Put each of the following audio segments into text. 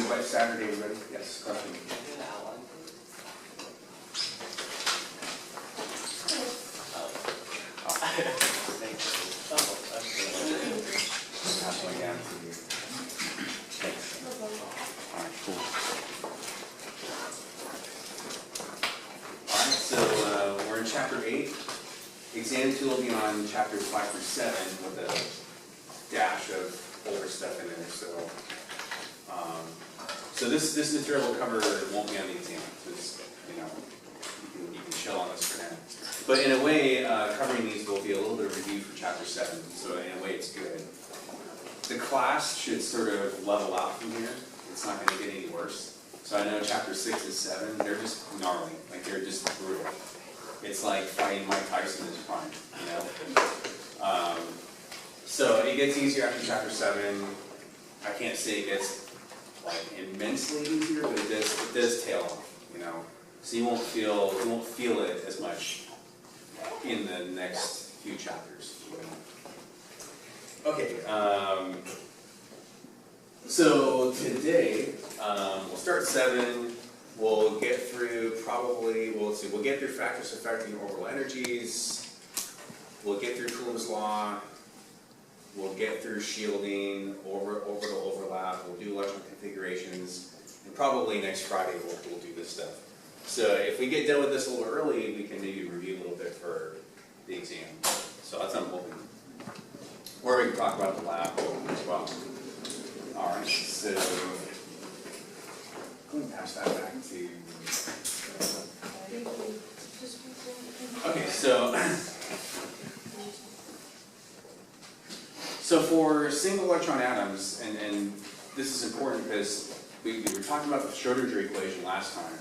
wet Saturday, everybody? Yes, question. Chapter 8. Exam 2 will be on chapters 5 through 7 with a dash of older stuff in there. So this material will cover, it won't be on the exam. It's, you can chill on this for now. But in a way, covering these will be a little bit of review for chapter 7. So in a way, it's good. The class should sort of level out from here. It's not going to get any worse. So I know chapter 6 and 7, they're just gnarly. Like they're just brutal. It's like fighting Mike Tyson in his prime, So it gets easier after chapter 7. I can't say it gets like immensely easier, but it does tail off, So you won't feel it as much in the next few chapters. Okay. So today we'll start 7. We'll get through we'll get through factors affecting orbital energies. We'll get through Coulomb's law. We'll get through shielding, orbital overlap. We'll do electron configurations. And probably next Friday we'll do this stuff. So if we get done with this a little early, we can maybe review a little bit for the exam. So that's what I'm hoping. Or we can talk about the lab as well. All right, so going to pass that back to. Okay, so for single electron atoms, and this is important because we were talking about the Schrodinger equation last time.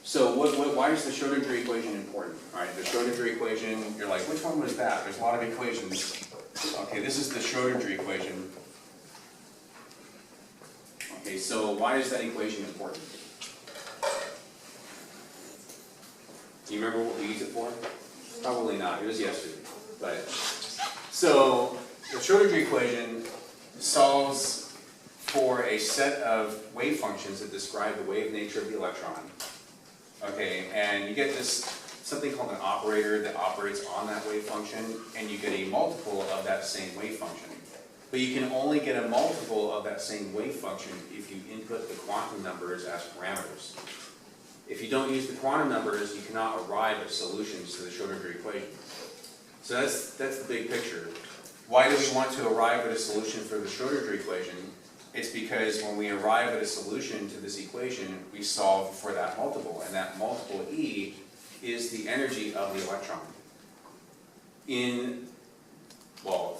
So why is the Schrodinger equation important? All right, the Schrodinger equation, you're like, which one was that? There's a lot of equations. Okay, this is the Schrodinger equation. Okay, so why is that equation important? Do you remember what we used it for? Probably not. It was yesterday. But so the Schrodinger equation solves for a set of wave functions that describe the wave nature of the electron. Okay, and you get this something called an operator that operates on that wave function, and you get a multiple of that same wave function. But you can only get a multiple of that same wave function if you input the quantum numbers as parameters. If you don't use the quantum numbers, you cannot arrive at solutions to the Schrodinger equation. So that's the big picture. Why do we want to arrive at a solution for the Schrodinger equation? It's because when we arrive at a solution to this equation, we solve for that multiple, and that multiple E is the energy of the electron.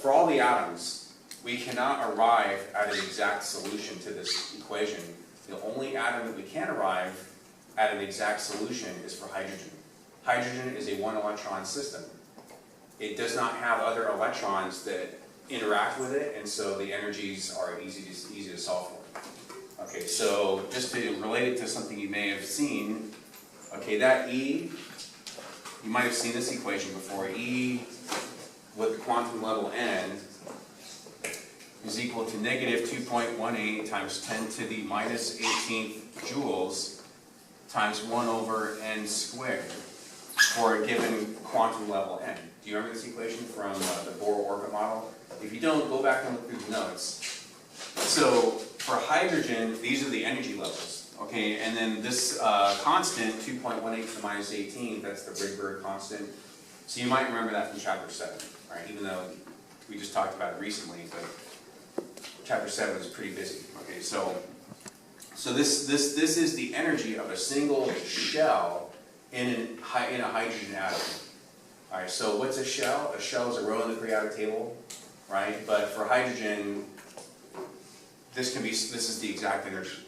For all the atoms, we cannot arrive at an exact solution to this equation. The only atom that we can arrive at an exact solution is for hydrogen. Hydrogen is a one-electron system. It does not have other electrons that interact with it, and so the energies are easy to solve for. Okay, so just to relate it to something you may have seen, okay, that E, you might have seen this equation before. E with the quantum level n is equal to negative 2.18 times 10 to the minus 18th joules times 1 over n squared for a given quantum level n. Do you remember this equation from the Bohr orbit model? If you don't, go back and look through the notes. So for hydrogen, these are the energy levels. Okay, and then this constant, 2.18 to the minus 18, that's the Rydberg constant. So you might remember that from chapter 7, right? Even though we just talked about it recently, but chapter 7 is pretty busy. Okay, so this is the energy of a single shell in a hydrogen atom. All right, so what's a shell? A shell is a row in the periodic table, right? But for hydrogen, this is the exact energy.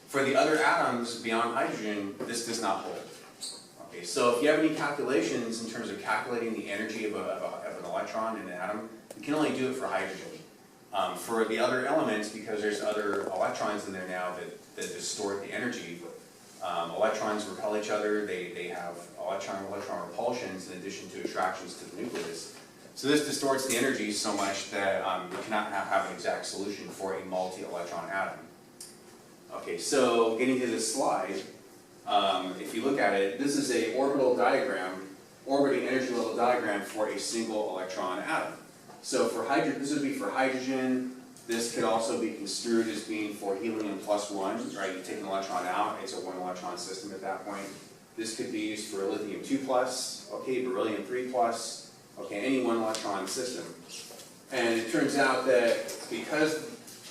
For the other atoms beyond hydrogen, this does not hold. Okay, so if you have any calculations in terms of calculating the energy of an electron in an atom, you can only do it for hydrogen. For the other elements, because there's other electrons in there now that distort the energy, electrons repel each other, they have electron-electron repulsions in addition to attractions to the nucleus. So this distorts the energy so much that you cannot have an exact solution for a multi-electron atom. Okay, so getting to this slide, if you look at it, this is a orbital diagram, orbiting energy level diagram for a single electron atom. So for hydrogen, this would be for hydrogen. This could also be construed as being for helium +1, right? You take an electron out, it's a 1 electron system at that point. This could be used for lithium 2+, okay, beryllium 3+, okay, any 1 electron system. And it turns out that because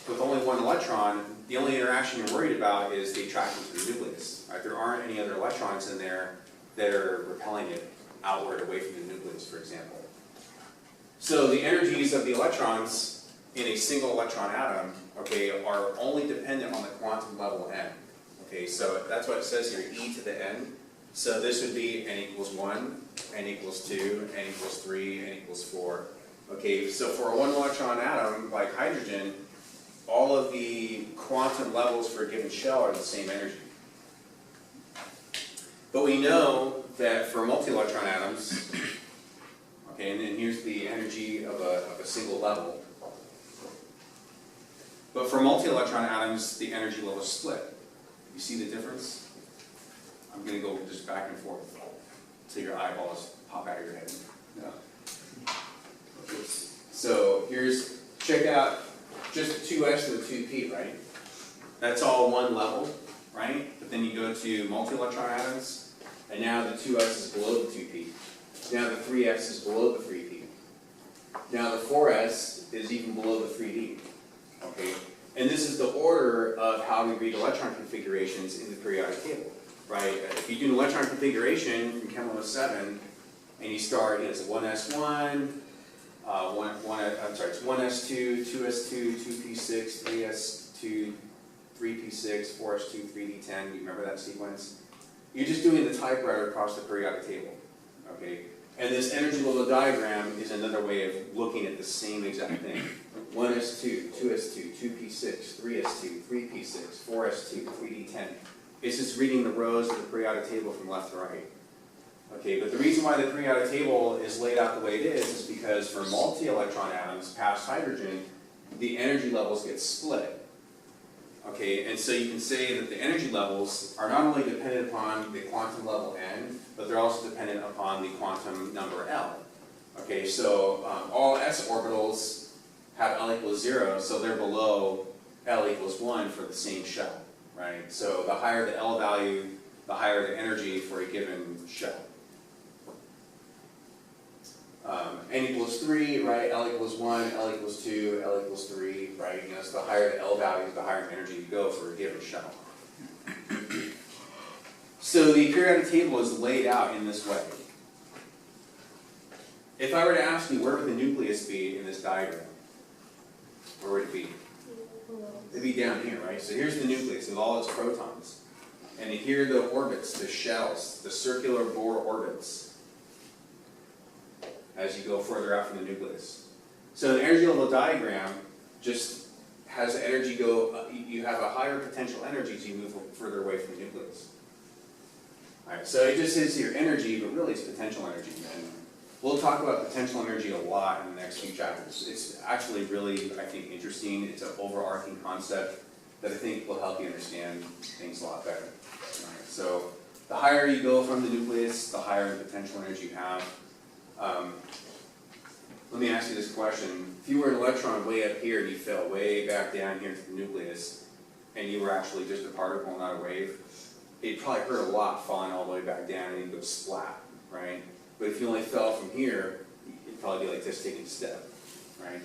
with only 1 electron, the only interaction you're worried about is the attraction to the nucleus. Right? There aren't any other electrons in there that are repelling it outward away from the nucleus, for example. So the energies of the electrons in a single electron atom, okay, are only dependent on the quantum level n. Okay, so that's what it says here, e to the n. So this would be n equals 1, n equals 2, n equals 3, n equals 4. Okay, so for a 1 electron atom like hydrogen, all of the quantum levels for a given shell are the same energy. But we know that for multi-electron atoms, okay, and then here's the energy of a single level. But for multi-electron atoms, the energy level is split. You see the difference? I'm going to go just back and forth till your eyeballs pop out of your head. No. Okay. So here's, check out just the 2s to the 2p, right? That's all one level, right? But then you go to multi-electron atoms, and now the 2s is below the 2p. Now the 3s is below the 3p. Now the 4s is even below the 3d. Okay? And this is the order of how we read electron configurations in the periodic table, right? If you do an electron configuration from Chem 107, and you start, it's 1s1, it's 1s2, 2s2, 2p6, 3s2, 3p6, 4s2, 3d10. You remember that sequence? You're just doing the typewriter across the periodic table, okay? And this energy level diagram is another way of looking at the same exact thing. 1s2, 2s2, 2p6, 3s2, 3p6, 4s2, 3d10. It's just reading the rows of the periodic table from left to right. Okay, but the reason why the periodic table is laid out the way it is because for multi-electron atoms past hydrogen, the energy levels get split. Okay, and so you can say that the energy levels are not only dependent upon the quantum level n, but they're also dependent upon the quantum number L. Okay, so all s orbitals have L equals 0, so they're below L equals 1 for the same shell, right? So the higher the L value, the higher the energy for a given shell. N equals 3, right? L equals 1, L equals 2, L equals 3, right? You know, so the higher the L value, the higher the energy you go for a given shell. So the periodic table is laid out in this way. If I were to ask you, where would the nucleus be in this diagram? Where would it be? It'd be down here, right? So here's the nucleus with all its protons. And here are the orbits, the shells, the circular Bohr orbits, as you go further out from the nucleus. So an energy level diagram just has energy go, you have a higher potential energy as you move further away from the nucleus. Alright, so it just says here energy, but really it's potential energy. And we'll talk about potential energy a lot in the next few chapters. It's actually really, I think, interesting. It's an overarching concept that I think will help you understand things a lot better. Alright, so the higher you go from the nucleus, the higher the potential energy you have. Let me ask you this question. If you were an electron way up here and you fell way back down here to the nucleus, and you were actually just a particle, not a wave, it probably hurt a lot falling all the way back down and you'd go splat, right? But if you only fell from here, it'd probably be like this taking a step, right?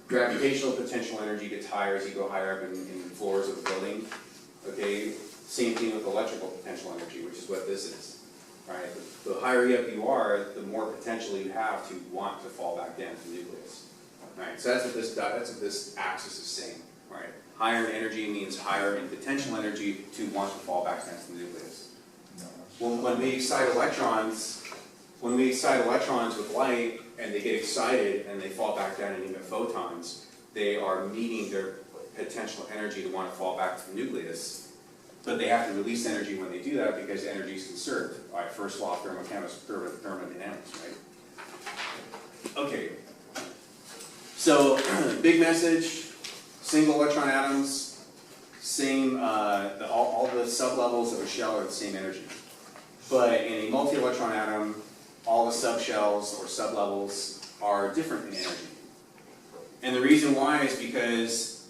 Gravitational potential energy gets higher as you go higher up in the floors of the building. Okay, same thing with electrical potential energy, which is what this is. Right? The higher up you are, the more potential you have to want to fall back down to the nucleus. Right? So that's what this axis is saying. Right? Higher in energy means higher in potential energy to want to fall back down to the nucleus. When we excite electrons with light and they get excited and they fall back down and emit photons, they are meeting their potential energy to want to fall back to the nucleus. But they have to release energy when they do that because energy is conserved. All right, first law of thermodynamics, right? Okay. So, big message, single electron atoms, same, all the sublevels of a shell are the same energy. But in a multi-electron atom, all the subshells or sublevels are different in energy. And the reason why is because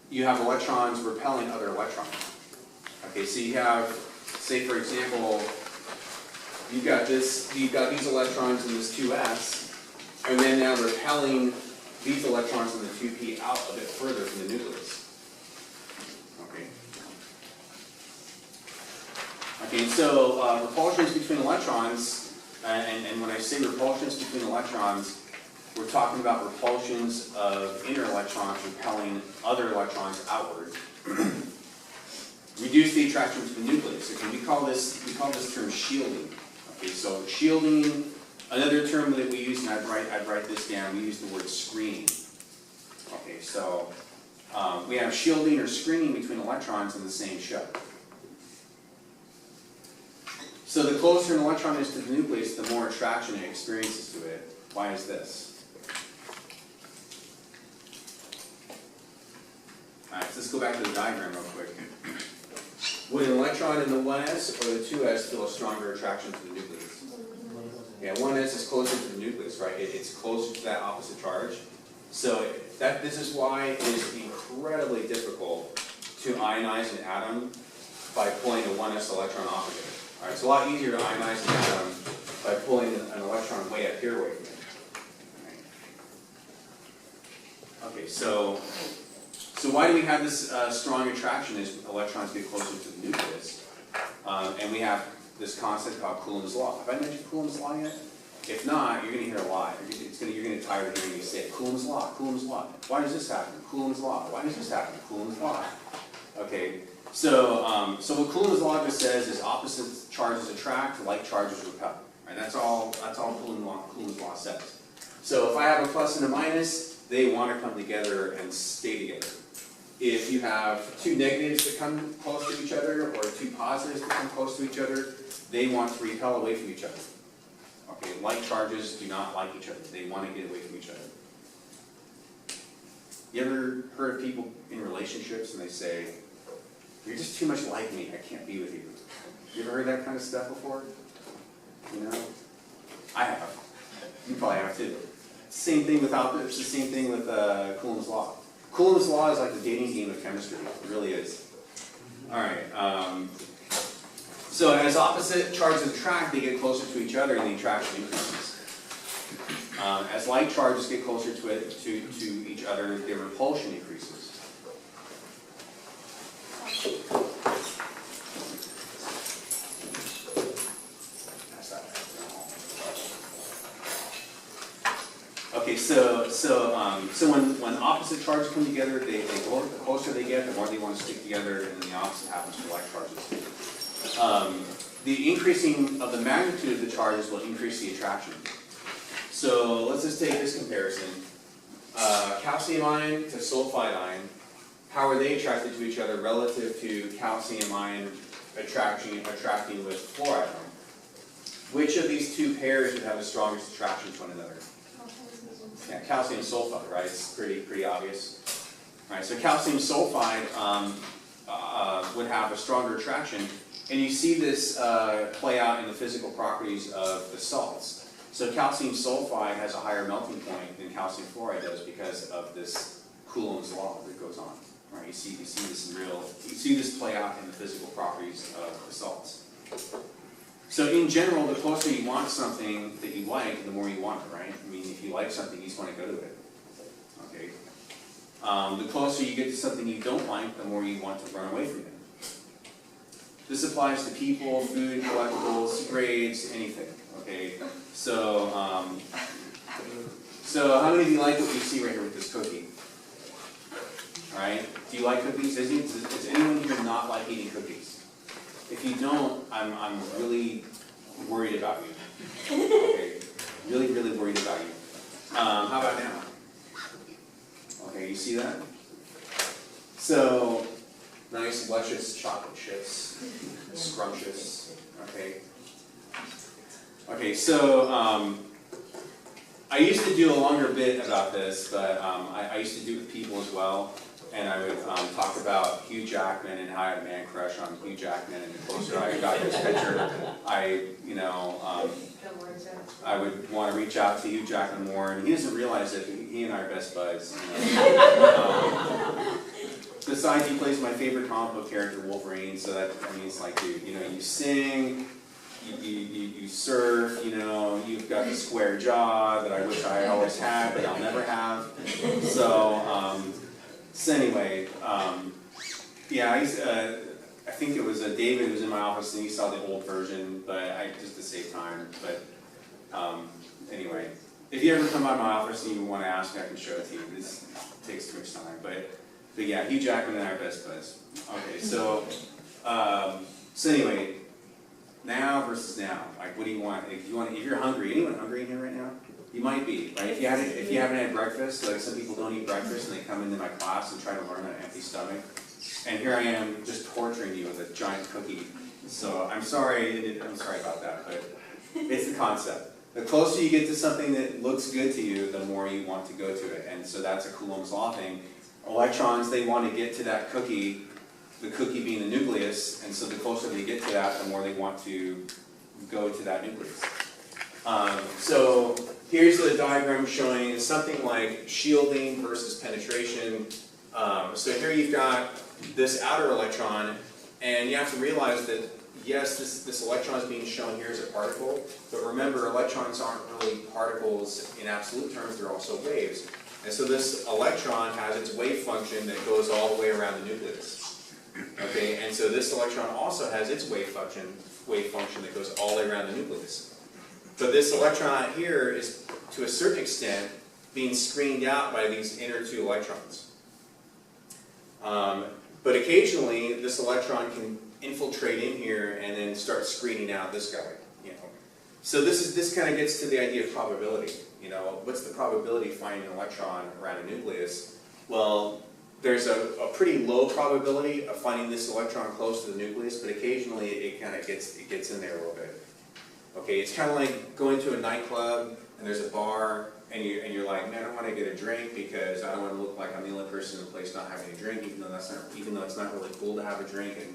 you have electrons repelling other electrons. Okay, so you have, say for example, you've got these electrons in this 2s, and then now repelling these electrons in the 2p out a bit further from the nucleus. Okay, so repulsions between electrons, and when I say repulsions between electrons, we're talking about repulsions of inner electrons repelling other electrons outward. Reduce the attraction to the nucleus. Okay, we call this term shielding. Okay, so shielding, another term that we use, and I'd write this down, we use the word screening. Okay, so we have shielding or screening between electrons in the same shell. So the closer an electron is to the nucleus, the more attraction it experiences to it. Why is this? Alright, so let's go back to the diagram real quick. Would an electron in the 1s or the 2s feel a stronger attraction to the nucleus? Yeah, 1s is closer to the nucleus, right? It's closer to that opposite charge. So this is why it is incredibly difficult to ionize an atom by pulling a 1s electron off of it. All right, it's a lot easier to ionize an atom by pulling an electron way up here away from it. Right. Okay, so why do we have this strong attraction as electrons get closer to the nucleus? And we have this concept called Coulomb's law. Have I mentioned Coulomb's law yet? If not, you're going to hear a lot. You're going to tire of hearing me say it. Coulomb's law, Coulomb's law. Why does this happen? Coulomb's law. Why does this happen? Coulomb's law. Okay. So what Coulomb's law just says is opposite charges attract, like charges repel. Right? That's all Coulomb's law says. So if I have a plus and a minus, they want to come together and stay together. If you have two negatives that come close to each other, or two positives that come close to each other, they want to repel away from each other. Okay, like charges do not like each other. They want to get away from each other. You ever heard of people in relationships and they say, "You're just too much like me, I can't be with you"? You ever heard that kind of stuff before? You know? I have. You probably have too. It's the same thing with Coulomb's law. Coulomb's law is like the dating game of chemistry. It really is. Alright, so as opposite charges attract, they get closer to each other and the attraction increases. As like charges get closer to each other, their repulsion increases. Okay, so when opposite charges come together, the closer they get, the more they want to stick together, and then the opposite happens for like charges. The increasing of the magnitude of the charges will increase the attraction. So let's just take this comparison. Calcium ion to sulfide ion, how are they attracted to each other relative to calcium ion attracting with fluoride ion? Which of these two pairs would have the strongest attraction to one another? Yeah, calcium sulfide, right? It's pretty obvious. All right, so calcium sulfide would have a stronger attraction, and you see this play out in the physical properties of the salts. So calcium sulfide has a higher melting point than calcium fluoride does because of this Coulomb's law that goes on. Right? You see this play out in the physical properties of the salts. So in general, the closer you want something that you like, the more you want it, right? I mean, if you like something, you just want to go to it. Okay. The closer you get to something you don't like, the more you want to run away from it. This applies to people, food, collectibles, grades, anything. Okay. So how many of you like what you see right here with this cookie? All right. Do you like cookies? Does anyone here not like eating cookies? If you don't, I'm really worried about you. Okay, really worried about you. How about now? Okay, you see that? So, nice, luscious chocolate chips, scrumptious. Okay. Okay, so I used to do a longer bit about this, but I used to do it with people as well. and I would talk about Hugh Jackman and how I had a man crush on Hugh Jackman, and the closer I got to his picture, I would want to reach out to Hugh Jackman more, and he doesn't realize that he and I are best buds. Besides, he plays my favorite comic book character, Wolverine, so that, I mean, it's like, dude, you sing, you surf, you've got the square jaw that I wish I always had, but I'll never have. So anyway, yeah, I think it was David who was in my office, and he saw the old version, but just to save time. But anyway, if you ever come by my office and you want to ask me, I can show it to you. This takes too much time, but yeah, Hugh Jackman and I are best buds. Okay, so anyway, now versus now. Like, what do you want? If you're hungry, anyone hungry in here right now? You might be, right? If you haven't had breakfast, like some people don't eat breakfast and they come into my class and try to learn on an empty stomach. And here I am just torturing you with a giant cookie. So I'm sorry about that, but it's the concept. The closer you get to something that looks good to you, the more you want to go to it. And so that's a Coulomb's law thing. Electrons, they want to get to that cookie, the cookie being the nucleus, and so the closer they get to that, the more they want to go to that nucleus. So here's the diagram showing something like shielding versus penetration. So here you've got this outer electron, and you have to realize that, yes, this electron is being shown here as a particle, but remember, electrons aren't really particles in absolute terms, they're also waves. And so this electron has its wave function that goes all the way around the nucleus. Okay, and so this electron also has its wave function that goes all the way around the nucleus. But this electron out here is, to a certain extent, being screened out by these inner two electrons. But occasionally, this electron can infiltrate in here and then start screening out this guy. So this kind of gets to the idea of probability. What's the probability of finding an electron around a nucleus? Well, there's a pretty low probability of finding this electron close to the nucleus, but occasionally it kind of gets in there a little bit. Okay, it's kind of like going to a nightclub and there's a bar and you're like, man, I want to get a drink because I don't want to look like I'm the only person in the place not having a drink, even though it's not really cool to have a drink, and.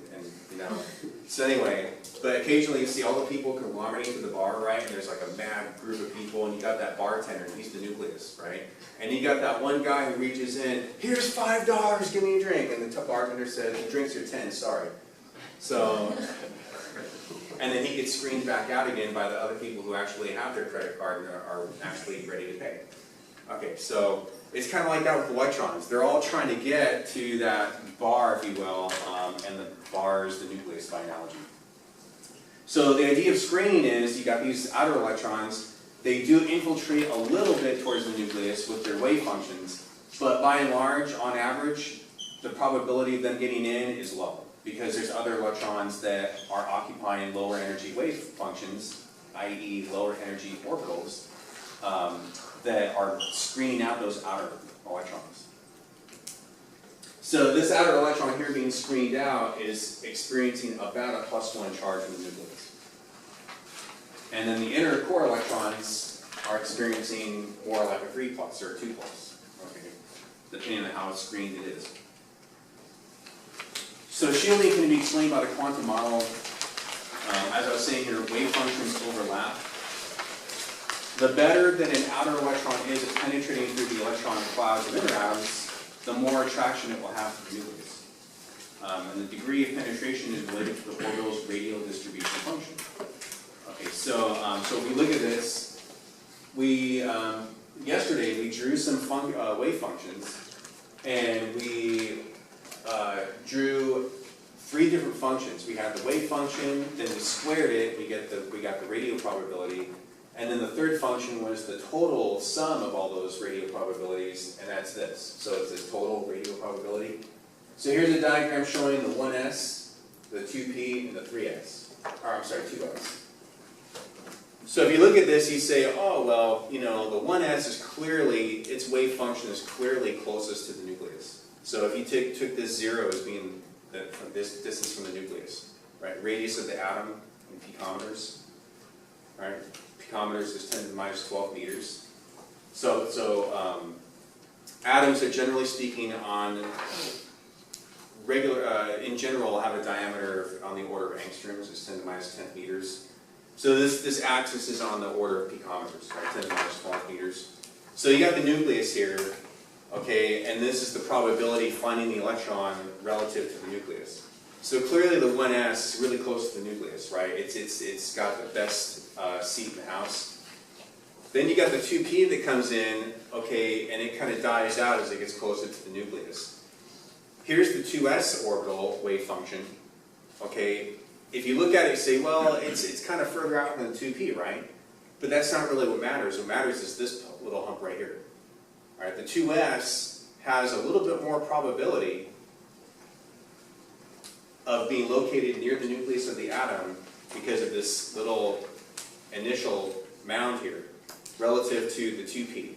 So anyway, but occasionally you see all the people conglomerating to the bar, right? And there's like a mad group of people, and you got that bartender, and he's the nucleus, right? And you got that one guy who reaches in, here's $5, give me a drink, and the bartender says, the drinks are 10, sorry. So. And then he gets screened back out again by the other people who actually have their credit card and are actually ready to pay. Okay, so it's kind of like that with electrons. They're all trying to get to that bar, if you will, and the bar is the nucleus by analogy. So the idea of screening is you got these outer electrons. They do infiltrate a little bit towards the nucleus with their wave functions, but by and large, on average, the probability of them getting in is low, because there's other electrons that are occupying lower energy wave functions, i.e. lower energy orbitals, that are screening out those outer electrons. So this outer electron here being screened out is experiencing about a +1 charge in the nucleus. And then the inner core electrons are experiencing more like a 3+ or a 2+, okay, depending on how screened it is. So shielding can be explained by the quantum model. As I was saying here, wave functions overlap. The better that an outer electron is at penetrating through the electron clouds of inner atoms, the more attraction it will have to the nucleus. And the degree of penetration is related to the orbital's radial distribution function. Okay, so if we look at this, yesterday we drew some wave functions, and we drew 3 different functions. We had the wave function, then we squared it, we got the radial probability, and then the third function was the total sum of all those radial probabilities, and that's this. So it's this total radial probability. So here's a diagram showing the 1s, the 2p, and the 3s. Or I'm sorry, 2s. So if you look at this, you say, oh, well, the 1s is clearly, its wave function is clearly closest to the nucleus. So if you took this 0 as being this distance from the nucleus, right? Radius of the atom in picometers, right? Picometers is 10⁻12 meters. So atoms are generally speaking on in general have a diameter on the order of angstroms, it's 10 to the minus 10th meters. So this axis is on the order of picometers, right, 10 to the minus 12 meters. So you got the nucleus here, okay, and this is the probability finding the electron relative to the nucleus. So clearly the 1s is really close to the nucleus, right? It's got the best seat in the house. Then you got the 2p that comes in, okay, and it kind of dies out as it gets closer to the nucleus. Here's the 2s orbital wave function, okay. If you look at it, you say, well, it's kind of further out than the 2p, right? But that's not really what matters. What matters is this little hump right here. All right, the 2s has a little bit more probability of being located near the nucleus of the atom because of this little initial mound here relative to the 2p.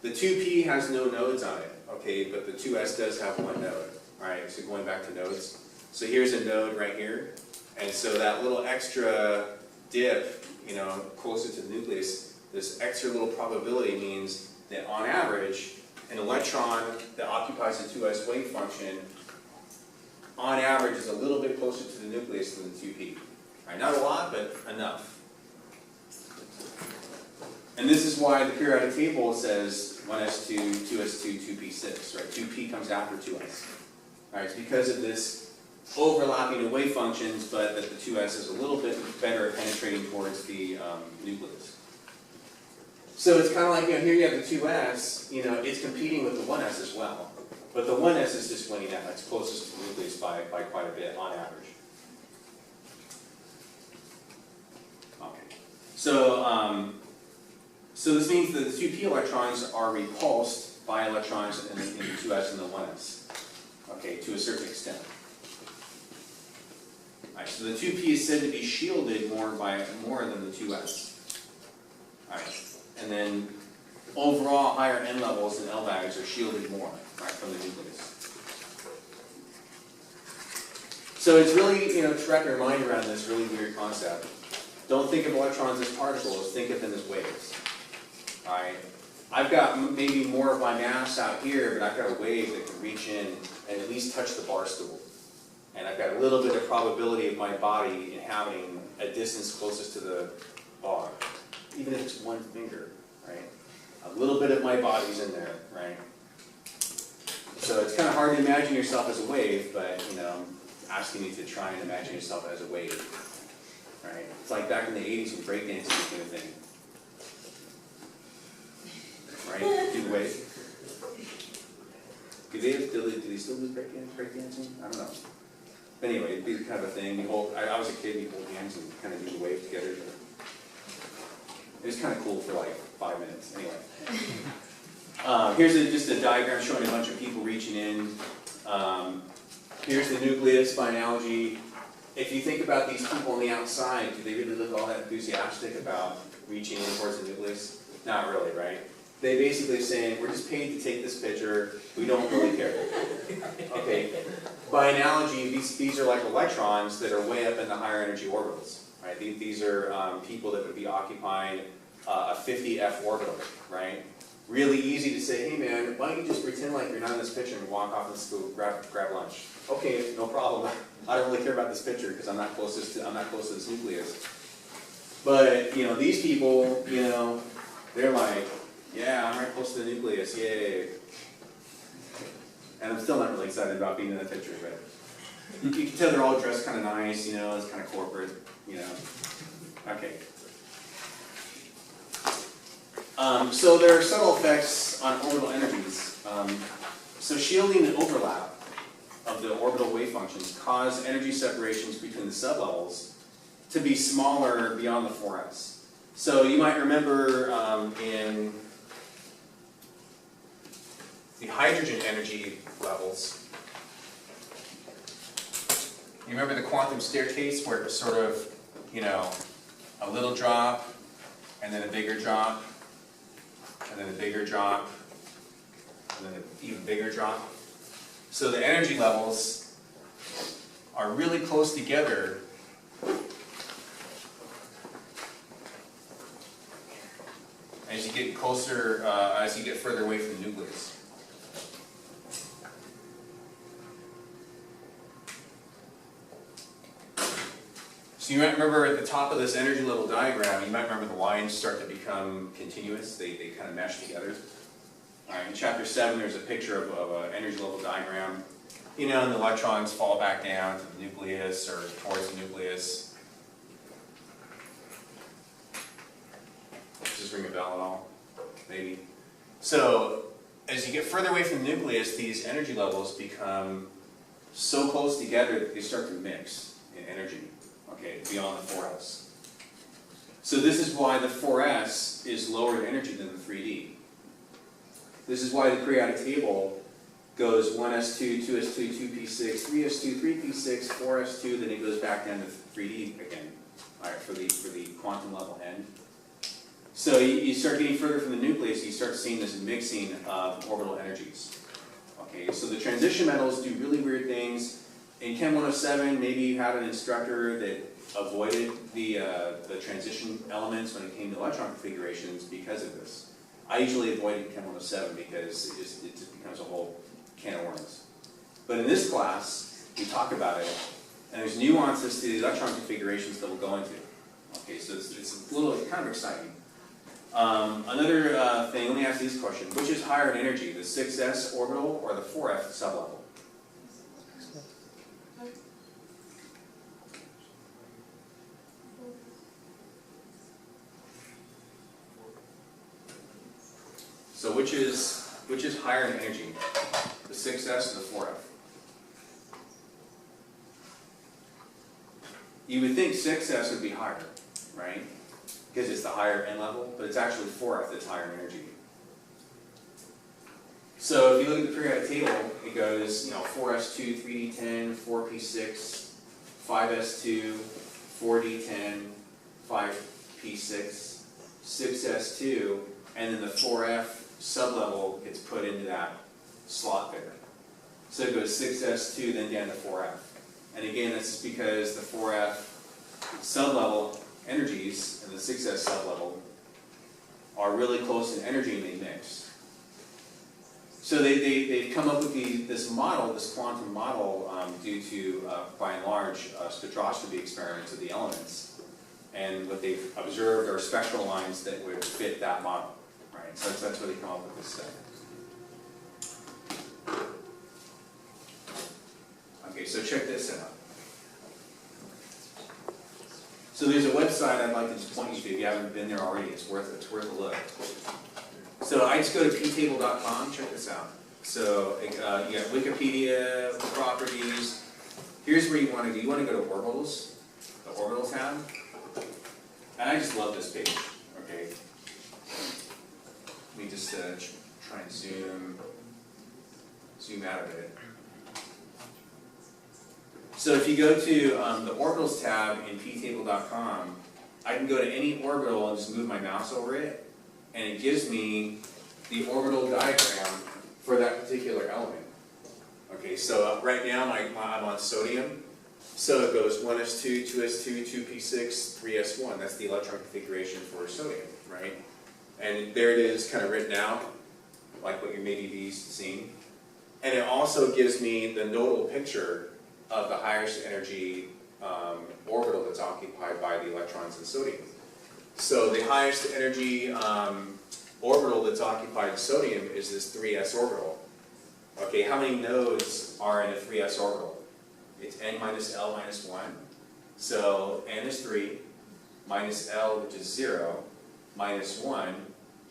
The 2p has no nodes on it, okay, but the 2s does have one node. All right, so going back to nodes. So here's a node right here, and so that little extra dip, you know, closer to the nucleus, this extra little probability means that on average, an electron that occupies the 2s wave function, on average, is a little bit closer to the nucleus than the 2p. All right, not a lot, but enough. And this is why the periodic table says 1s2, 2s2, 2p6, right? 2p comes after 2s. All right, it's because of this overlapping of wave functions, but that the 2s is a little bit better at penetrating towards the nucleus. So it's kind of like, you know, here you have the 2s, you know, it's competing with the 1s as well. But the 1s is just winning out. It's closest to the nucleus by quite a bit on average. Okay. So this means that the 2p electrons are repulsed by electrons in the 2s and the 1s. Okay, to a certain extent. All right, so the 2p is said to be shielded more than the 2s. All right, and then overall higher n levels and L values are shielded more, right, from the nucleus. So it's really, you know, to wrap your mind around this really weird concept. Don't think of electrons as particles, think of them as waves. All right, I've got maybe more of my mass out here, but I've got a wave that can reach in and at least touch the bar stool. And I've got a little bit of probability of my body inhabiting a distance closest to the bar, even if it's one finger, right? A little bit of my body's in there, right? So it's kind of hard to imagine yourself as a wave, but, you know, I'm asking you to try and imagine yourself as a wave, right? It's like back in the 80s when breakdancing became a thing. Right? Do the wave. Do they still do breakdancing? I don't know. But anyway, it'd be kind of a thing. I was a kid, we hold hands and kind of do the wave together. It was kind of cool for like 5 minutes. Anyway. Here's just a diagram showing a bunch of people reaching in. Here's the nucleus by analogy. If you think about these people on the outside, do they really look all that enthusiastic about reaching in towards the nucleus? Not really, right? They basically saying, we're just paid to take this picture, we don't really care. Okay, by analogy, these are like electrons that are way up in the higher energy orbitals. Right? These are people that would be occupying a 50F orbital, right? Really easy to say, hey man, why don't you just pretend like you're not in this picture and walk off and go grab lunch? Okay, no problem. I don't really care about this picture because I'm not close to this nucleus. But you know, these people, you know, they're like, yeah, I'm right close to the nucleus, yay. And I'm still not really excited about being in the picture, but you can tell they're all dressed kind of nice, you know, it's kind of corporate, you know. Okay. So there are subtle effects on orbital energies. So shielding and overlap of the orbital wave functions cause energy separations between the sublevels to be smaller beyond the 4s. So you might remember in the hydrogen energy levels, you remember the quantum staircase where it was sort of, you know, a little drop, and then a bigger drop, and then a bigger drop, and then an even bigger drop. So the energy levels are really close together. As you get closer, as you get further away from the nucleus. So you might remember at the top of this energy level diagram, you might remember the lines start to become continuous. They kind of mesh together. All right, in chapter 7, there's a picture of an energy level diagram. You know, and the electrons fall back down to the nucleus or towards the nucleus. Does this ring a bell at all? Maybe. So as you get further away from the nucleus, these energy levels become so close together that they start to mix in energy. Okay, beyond the 4s. So this is why the 4s is lower in energy than the 3d. This is why the periodic table goes 1s2, 2s2, 2p6, 3s2, 3p6, 4s2, then it goes back down to 3d again. All right, for the quantum level end. So you start getting further from the nucleus, you start seeing this mixing of orbital energies. Okay, so the transition metals do really weird things. In Chem 107, maybe you had an instructor that avoided the transition elements when it came to electron configurations because of this. I usually avoid it in Chem 107 because it just becomes a whole can of worms. But in this class, we talk about it, and there's nuances to the electron configurations that we'll go into. Okay, so it's a little kind of exciting. Another thing, let me ask you this question. Which is higher in energy, the 6s orbital or the 4f sublevel? So which is higher in energy, the 6s or the 4f? You would think 6s would be higher, right? Because it's the higher n level, but it's actually 4f that's higher in energy. So if you look at the periodic table, it goes, 4s2, 3d10, 4p6, 5s2, 4d10, 5p6, 6s2, and then the 4f sublevel gets put into that slot there. So it goes 6s2, then down to 4f. And again, that's because the 4f sublevel energies and the 6s sublevel are really close in energy and they mix. So they've come up with this model, this quantum model, due to, by and large, spectroscopy experiments of the elements. And what they've observed are spectral lines that would fit that model. Right? So that's where they come up with this stuff. Okay, so check this out. So there's a website I'd like to just point you to if you haven't been there already. It's worth a look. So I just go to ptable.com. Check this out. So you got Wikipedia, properties. Here's where you want to go. You want to go to orbitals, the orbital tab. And I just love this page. Okay. Let me just try and zoom out a bit. So if you go to the orbitals tab in ptable.com, I can go to any orbital and just move my mouse over it, and it gives me the orbital diagram for that particular element. Okay, so right now I'm on sodium. So it goes 1s2, 2s2, 2p6, 3s1. That's the electron configuration for sodium, right? And there it is, kind of written out, like what you maybe be seeing. And it also gives me the nodal picture of the highest energy orbital that's occupied by the electrons in sodium. So the highest energy orbital that's occupied in sodium is this 3s orbital. Okay, how many nodes are in a 3s orbital? It's n minus L minus 1. So n is 3, minus L, which is 0, minus 1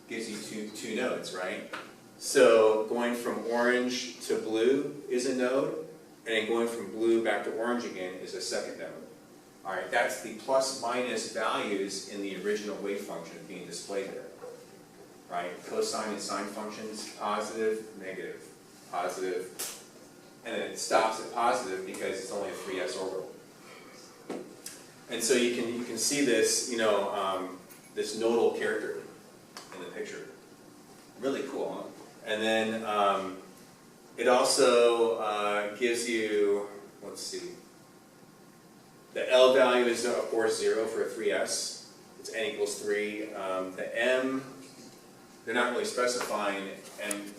gives you two nodes, right? So going from orange to blue is a node, and then going from blue back to orange again is a second node. All right, that's the plus minus values in the original wave function being displayed there. Right, cosine and sine functions, positive, negative, positive, and then it stops at positive because it's only a 3s orbital. And so you can see this, this nodal character in the picture. Really cool, huh? And then it also gives you, let's see, the L value is of course 0 for a 3s. It's n equals 3. The M they're not really specifying, and